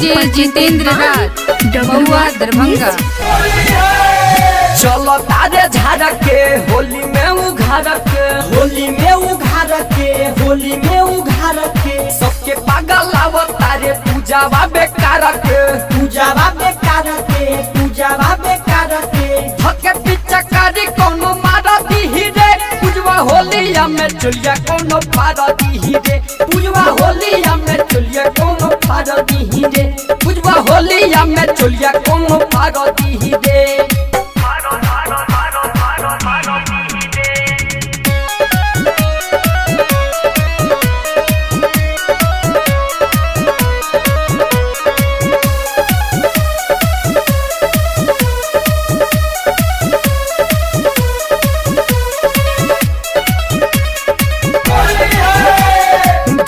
DJ Jitendra राज बहुआ दरभंगा। चलो तारे झाड़ के होली में उघार के, होली में उघार के, होली में उघार के सबके पागल आवत तारे पूजावा बेकार के, पूजावा बेकार के, पूजावा बेकार के धके पीछे कारी कोनो मारा दी रे, पूजवा होलिया में चलिया कोनो फाड़ा दी रे, पूजवा होलिया में चलिया कोनो फाड़ा दी रे, पूजवा होलिया में चलिया कोनो फाड़ा दी रे।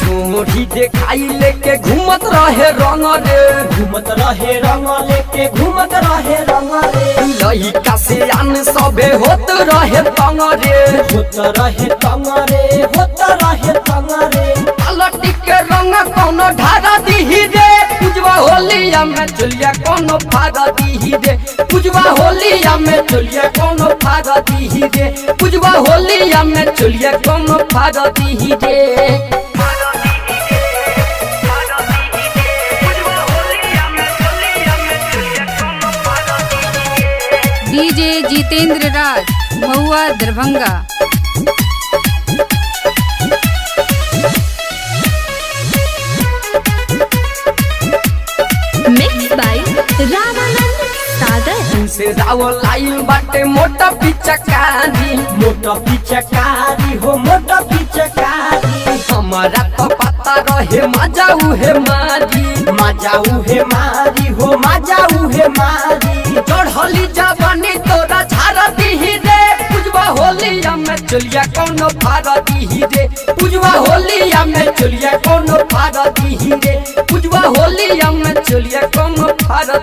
ढोढ़ी देखाई लेके घूमत रहे रंग रे, घूमत रहे रंग लेके, घूमत रहे रंग रे लइका से आन सबे होत रहे तंग रे, होत रहे तंग रे, होत रहे तंग रे पलटी के रंग कोनो ढारा दी रे, पूजवा होलिया में चलिया कोनो फाड़ा दी रे, पूजवा होलिया में चलिया कोनो फाड़ा दी रे, पूजवा होलिया में चलिया कोनो फाड़ा दी रे। DJ Jitendra Raj Bahua Darbhanga. Mix by Ramanand Sagar. से रावल आइल बाटे मोटा पिचकारी, मोटा पिचकारी हो, मोटा पिचकारी हमारा तो पता रहे मजा उहे मारी, मजा उहे मारी हो, मजा उहे मारी चढ़ली जवानी तोरा झाड़ दी रे, पूजवा होलिया में चलिया कोनो फाड़ा दी रे, पूजवा होलिया में चलिया कोनो फाड़ा दी रे, पूजवा होलिया में चलिया कोनो फाड़ा